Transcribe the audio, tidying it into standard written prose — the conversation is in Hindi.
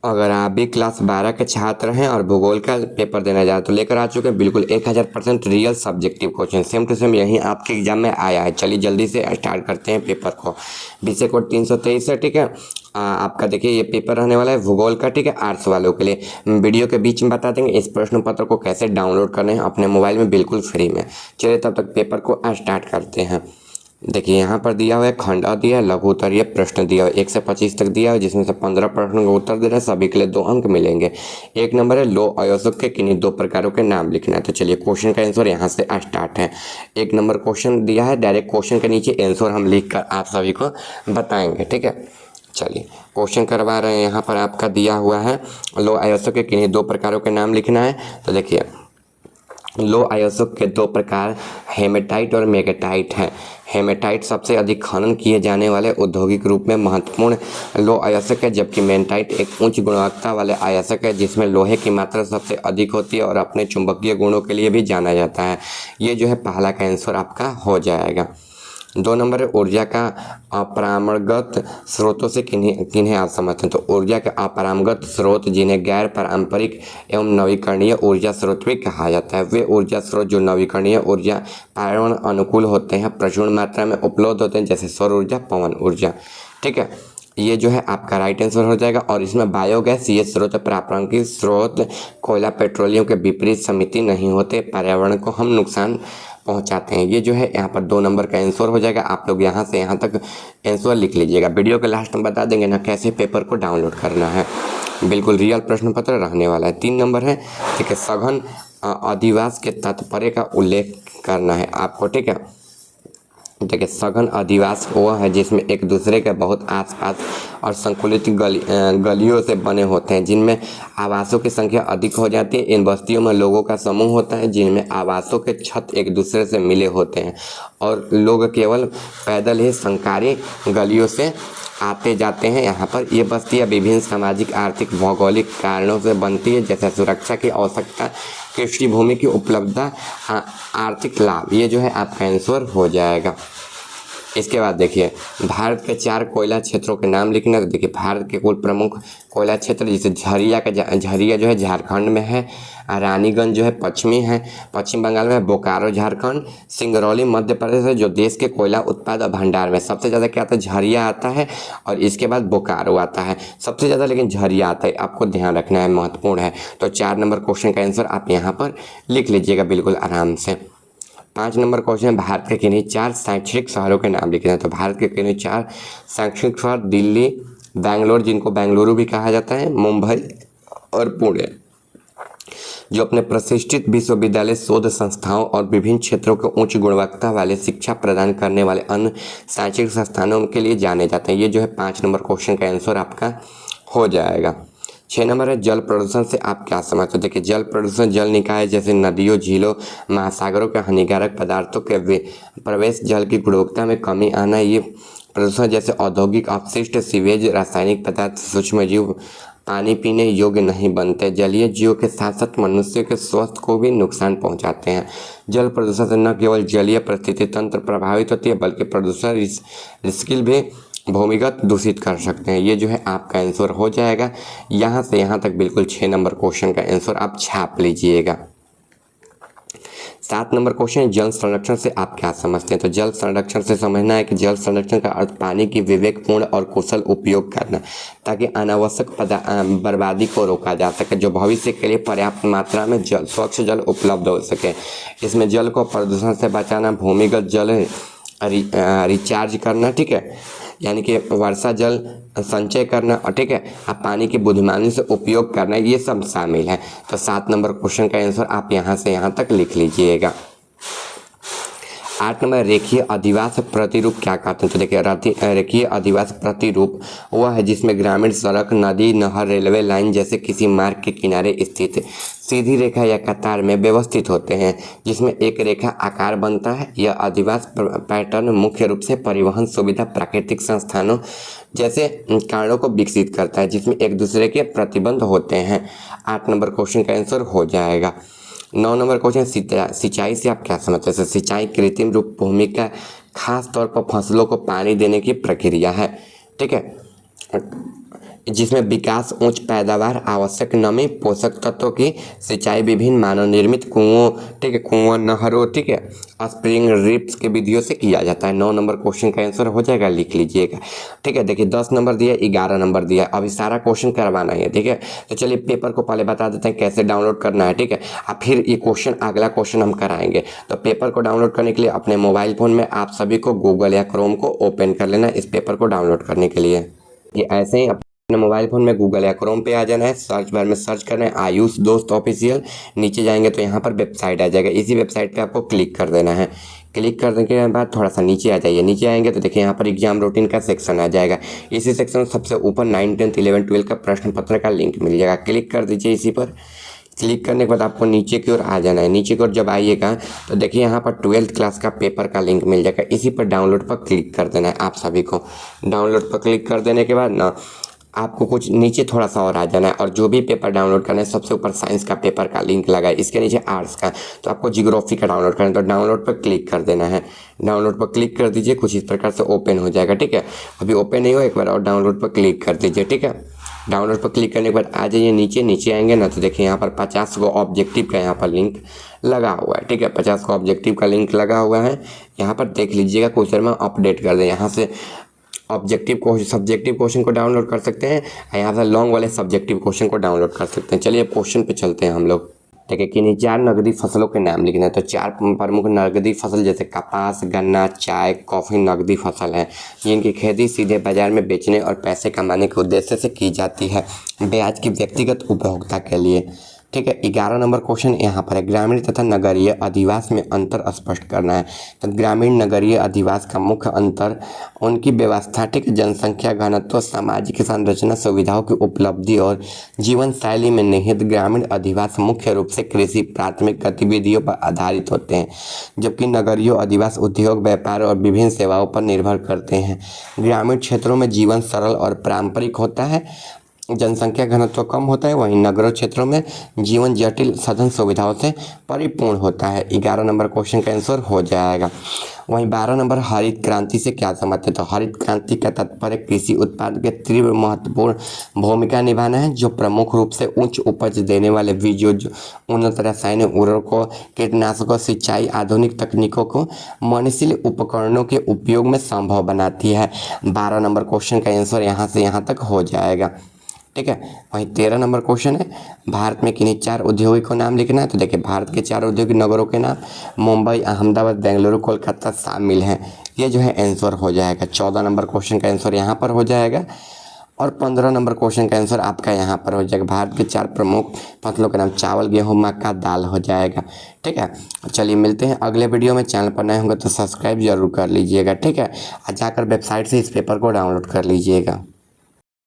अगर आप भी क्लास 12 के छात्र हैं और भूगोल का पेपर देना चाहते तो लेकर आ चुके हैं बिल्कुल 1000% real subjective question same to same यही आपके एग्जाम में आया है। चलिए जल्दी से स्टार्ट करते हैं पेपर को। विषय कोड 323 है, ठीक है। आपका देखिए ये पेपर रहने वाला है भूगोल का, ठीक है, आर्ट्स वालों के लिए। वीडियो के बीच में बता देंगे इस प्रश्न पत्र को कैसे डाउनलोड करना है अपने मोबाइल में बिल्कुल फ्री में। चलिए तब तक पेपर को स्टार्ट करते हैं। देखिए यहाँ पर दिया हुआ है खंड दिया है, लघु उत्तरीय प्रश्न दिया हुआ है 1 से 25 तक दिया है, जिसमें से 15 प्रश्नों का उत्तर देना है। सभी के लिए 2 अंक मिलेंगे। एक नंबर है लो आयोजक के किन्हीं 2 प्रकारों के नाम लिखना है। तो चलिए क्वेश्चन का आंसर यहाँ से स्टार्ट है। 1 नंबर क्वेश्चन दिया है, डायरेक्ट क्वेश्चन के नीचे आंसर हम लिख कर आप सभी को बताएंगे, ठीक है। चलिए क्वेश्चन करवा रहे हैं। यहाँ पर आपका दिया हुआ है लो आयोजक के किन्हीं 2 प्रकारों के नाम लिखना है। तो देखिए लो आयोजक के 2 प्रकार हेमेटाइट और मेगेटाइट हैं। हेमेटाइट सबसे अधिक खनन किए जाने वाले औद्योगिक रूप में महत्वपूर्ण लो आयोजक है, जबकि मेग्नेटाइट एक उच्च गुणवत्ता वाले आयोजक है जिसमें लोहे की मात्रा सबसे अधिक होती है और अपने चुंबकीय गुणों के लिए भी जाना जाता है। ये जो है पहला का आंसर आपका हो जाएगा। 2 नंबर है ऊर्जा का अपरंपरागत स्रोतों से किन्हें आप समझते हैं। तो ऊर्जा के अपरंपरागत स्रोत जिन्हें गैर पारंपरिक एवं नवीकरणीय ऊर्जा स्रोत भी कहा जाता है, वे ऊर्जा स्रोत जो नवीकरणीय ऊर्जा पर्यावरण अनुकूल होते हैं, प्रचुर मात्रा में उपलब्ध होते हैं, जैसे सौर ऊर्जा, पवन ऊर्जा, ठीक है। ये जो है आपका राइट आंसर हो जाएगा। और इसमें बायोगैस ये स्रोत प्राकृतिक स्रोत कोयला पेट्रोलियम के विपरीत समिति नहीं होते, पर्यावरण को हम नुकसान पहुंचाते हैं। ये जो है यहाँ पर 2 नंबर का आंसर हो जाएगा। आप लोग यहाँ से यहाँ तक आंसर लिख लीजिएगा। वीडियो के लास्ट में बता देंगे ना कैसे पेपर को डाउनलोड करना है। बिल्कुल रियल प्रश्न पत्र रहने वाला है। 3 नंबर है, ठीक है, सघन अधिवास के तात्पर्य का उल्लेख करना है आपको, ठीक है। देखिए सघन अधिवास वो है जिसमें एक दूसरे के बहुत आसपास और संकुलित गलियों से बने होते हैं, जिनमें आवासों की संख्या अधिक हो जाती है। इन बस्तियों में लोगों का समूह होता है जिनमें आवासों के छत एक दूसरे से मिले होते हैं और लोग केवल पैदल ही संकारी गलियों से आते जाते हैं। यहाँ पर ये बस्तियाँ विभिन्न सामाजिक, आर्थिक, भौगोलिक कारणों से बनती है, जैसे सुरक्षा की आवश्यकता, कृषि भूमि की उपलब्धता, आर्थिक लाभ। ये जो है आपका आंसर हो जाएगा। इसके बाद देखिए भारत के 4 कोयला क्षेत्रों के नाम लिखना। तो देखिए भारत के कुल प्रमुख कोयला क्षेत्र, जैसे झरिया जो है झारखंड में है, रानीगंज जो है पश्चिम बंगाल में, बोकारो झारखंड, सिंगरौली मध्य प्रदेश है, जो देश के कोयला उत्पाद भंडार में सबसे ज़्यादा क्या आता है, झरिया आता है, और इसके बाद बोकारो आता है सबसे ज़्यादा, लेकिन झरिया आता है, आपको ध्यान रखना है, महत्वपूर्ण है। तो 4 नंबर क्वेश्चन का आंसर आप यहाँ पर लिख लीजिएगा बिल्कुल आराम से। 5 नंबर क्वेश्चन भारत के किन्हीं 4 शैक्षणिक शहरों के नाम लिखना है। तो भारत के किन्हीं 4 शैक्षणिक शहर दिल्ली, बेंगलोर जिनको बेंगलुरु भी कहा जाता है, मुंबई और पुणे, जो अपने प्रतिष्ठित विश्वविद्यालय, शोध संस्थाओं और विभिन्न क्षेत्रों के उच्च गुणवत्ता वाले शिक्षा प्रदान करने वाले अन्य शैक्षणिक संस्थानों के लिए जाने जाते हैं। ये जो है 5 नंबर क्वेश्चन का आंसर आपका हो जाएगा। 6 नंबर है जल प्रदूषण से आप क्या समझते हो। देखिए जल प्रदूषण जल निकाय जैसे नदियों, झीलों, महासागरों के हानिकारक पदार्थों के प्रवेश, जल की गुणवत्ता में कमी आना, ये प्रदूषण जैसे औद्योगिक अपशिष्ट, सीवेज, रासायनिक पदार्थ, सूक्ष्म जीव पानी पीने योग्य नहीं बनते, जलीय जीवों के साथ साथ मनुष्य के स्वास्थ्य को भी नुकसान पहुंचाते हैं। जल प्रदूषण से न केवल जलीय परिस्थिति तंत्र प्रभावित होती है, बल्कि प्रदूषण रिस्किल भी भूमिगत दूषित कर सकते हैं। ये जो है आपका आंसर हो जाएगा। यहाँ से यहाँ तक बिल्कुल 6 नंबर क्वेश्चन का आंसर आप छाप लीजिएगा। 7 नंबर क्वेश्चन जल संरक्षण से आप क्या समझते हैं। तो जल संरक्षण से समझना है कि जल संरक्षण का अर्थ पानी की विवेकपूर्ण और कुशल उपयोग करना, ताकि अनावश्यक बर्बादी को रोका जा सके, जो भविष्य के लिए पर्याप्त मात्रा में स्वच्छ जल उपलब्ध हो सके। इसमें जल को प्रदूषण से बचाना, भूमिगत जल रिचार्ज करना, ठीक है, यानी कि वर्षा जल संचय करना, और ठीक है, आप पानी की बुद्धिमानी से उपयोग करना, ये सब शामिल है। तो 7 नंबर क्वेश्चन का आंसर आप यहाँ से यहाँ तक लिख लीजिएगा। 8 नंबर रेखीय अधिवास प्रतिरूप क्या कहते हैं। तो देखिए रेखीय अधिवास प्रतिरूप वह है जिसमें ग्रामीण सड़क, नदी, नहर, रेलवे लाइन जैसे किसी मार्ग के किनारे स्थित सीधी रेखा या कतार में व्यवस्थित होते हैं, जिसमें एक रेखा आकार बनता है। यह अधिवास पैटर्न मुख्य रूप से परिवहन सुविधा, प्राकृतिक संस्थानों जैसे कारणों को विकसित करता है, जिसमें एक दूसरे के प्रतिबंध होते हैं। 8 नंबर क्वेश्चन का आंसर हो जाएगा। 9 नंबर क्वेश्चन सिंचाई से आप क्या समझते हैं। सिंचाई कृत्रिम रूप भूमि का खास तौर पर फसलों को पानी देने की प्रक्रिया है, ठीक है। जिसमें विकास, उच्च पैदावार, आवश्यक नमी, पोषक तत्वों की सिंचाई, विभिन्न मानव निर्मित कुओं, ठीक है, कुओं, नहरों, ठीक है, स्प्रिंग रिप्स के विधियों से किया जाता है। 9 नंबर क्वेश्चन का आंसर हो जाएगा, लिख लीजिएगा। ठीक है, देखिए 10 नंबर दिया, 11 नंबर दिया, अभी सारा क्वेश्चन करवाना है। ठीक है, तो चलिए पेपर को पहले बता देते हैं कैसे डाउनलोड करना है। ठीक है, अब फिर ये क्वेश्चन, अगला क्वेश्चन हम कराएंगे। तो पेपर को डाउनलोड करने के लिए अपने मोबाइल फ़ोन में आप सभी को गूगल या क्रोम को ओपन कर लेना इस पेपर को डाउनलोड करने के लिए। ये ऐसे ही अपने मोबाइल फ़ोन में गूगल या क्रोम पे आ जाना है, सर्च बार में सर्च करना है आयुष दोस्त ऑफिशियल। नीचे जाएंगे तो यहाँ पर वेबसाइट आ जाएगा, इसी वेबसाइट पे आपको क्लिक कर देना है। क्लिक करने के बाद थोड़ा सा नीचे आ जाइए, नीचे आएंगे तो देखिए यहाँ पर एग्जाम रूटीन का सेक्शन आ जाएगा। इसी सेक्शन में सबसे ऊपर 9, 10, 11, 12 का प्रश्न पत्र का लिंक मिल जाएगा, क्लिक कर दीजिए इसी पर। क्लिक करने के बाद आपको नीचे की ओर आ जाना है। नीचे की ओर जब आइएगा तो देखिए यहाँ पर 12th क्लास का पेपर का लिंक मिल जाएगा, इसी पर डाउनलोड पर क्लिक कर देना है आप सभी को। डाउनलोड पर क्लिक कर देने के बाद ना आपको कुछ नीचे थोड़ा सा और आ जाना है, और जो भी पेपर डाउनलोड करना है सबसे ऊपर साइंस का पेपर का लिंक लगा है, इसके नीचे आर्ट्स का, तो आपको जियोग्राफी का डाउनलोड करना है, तो डाउनलोड पर क्लिक कर देना है। डाउनलोड पर क्लिक कर दीजिए, कुछ इस प्रकार से ओपन हो जाएगा। ठीक है, अभी ओपन नहीं हो, एक बार और डाउनलोड पर क्लिक कर दीजिए। ठीक है, डाउनलोड पर क्लिक करने के बाद आ जाइए नीचे। नीचे आएंगे ना तो देखिए यहाँ पर 50 को ऑब्जेक्टिव का यहाँ पर लिंक लगा हुआ है। ठीक है, 50 को ऑब्जेक्टिव का लिंक लगा हुआ है, यहाँ पर देख लीजिएगा। कुछ देर में अपडेट कर दें, यहाँ से सब्जेक्टिव क्वेश्चन को डाउनलोड कर सकते हैं, यहाँ से लॉन्ग वाले सब्जेक्टिव क्वेश्चन को डाउनलोड कर सकते हैं। चलिए क्वेश्चन पे चलते हैं हम लोग। देखिए कि नहीं, 4 नकदी फसलों के नाम लिखना है। तो 4 प्रमुख नकदी फसल जैसे कपास, गन्ना, चाय, कॉफ़ी नकदी फसल हैं, जिनकी खेती सीधे बाजार में बेचने और पैसे कमाने के उद्देश्य से की जाती है, ब्याज की व्यक्तिगत उपभोक्ता के लिए। ठीक है, 11 नंबर क्वेश्चन यहाँ पर है, ग्रामीण तथा नगरीय अधिवास में अंतर स्पष्ट करना है। तो ग्रामीण नगरीय अधिवास का मुख्य अंतर उनकी व्यवस्था, ठीक, जनसंख्या घनत्व, सामाजिक संरचना, सुविधाओं की उपलब्धि और जीवन शैली में निहित ग्रामीण अधिवास मुख्य रूप से कृषि प्राथमिक गतिविधियों पर आधारित होते हैं, जबकि नगरीय अधिवास उद्योग, व्यापार और विभिन्न सेवाओं पर निर्भर करते हैं। ग्रामीण क्षेत्रों में जीवन सरल और पारंपरिक होता है, जनसंख्या घनत्व कम होता है, वहीं नगरों क्षेत्रों में जीवन जटिल साधन सुविधाओं से परिपूर्ण होता है। 11 नंबर क्वेश्चन का आंसर हो जाएगा। वहीं 12 नंबर, हरित क्रांति से क्या समझते हैं। तो हरित क्रांति का तात्पर्य कृषि उत्पाद के तीव्र महत्वपूर्ण भूमिका निभाना है, जो प्रमुख रूप से उच्च उपज देने वाले बीजों, उन्नत रासायनिक उर्वरकों, कीटनाशकों, सिंचाई, आधुनिक तकनीकों को मनुष्य उपकरणों के उपयोग में संभव बनाती है। 12 नंबर क्वेश्चन का आंसर यहाँ से यहाँ तक हो जाएगा। ठीक है, वहीं 13 नंबर क्वेश्चन है, भारत में किन्हीं 4 उद्योगों को नाम लिखना है। तो देखिए भारत के 4 औद्योगिक नगरों के नाम मुंबई, अहमदाबाद, बेंगलुरु, कोलकाता शामिल हैं। ये जो है आंसर हो जाएगा। 14 नंबर क्वेश्चन का आंसर यहाँ पर हो जाएगा, और 15 नंबर क्वेश्चन का आंसर आपका यहाँ पर हो जाएगा। भारत के 4 प्रमुख फसलों के नाम चावल, गेहूँ, मक्का, दाल हो जाएगा। ठीक है, चलिए मिलते हैं अगले वीडियो में। चैनल पर नए होंगे तो सब्सक्राइब जरूर कर लीजिएगा। ठीक है, जाकर वेबसाइट से इस पेपर को डाउनलोड कर लीजिएगा।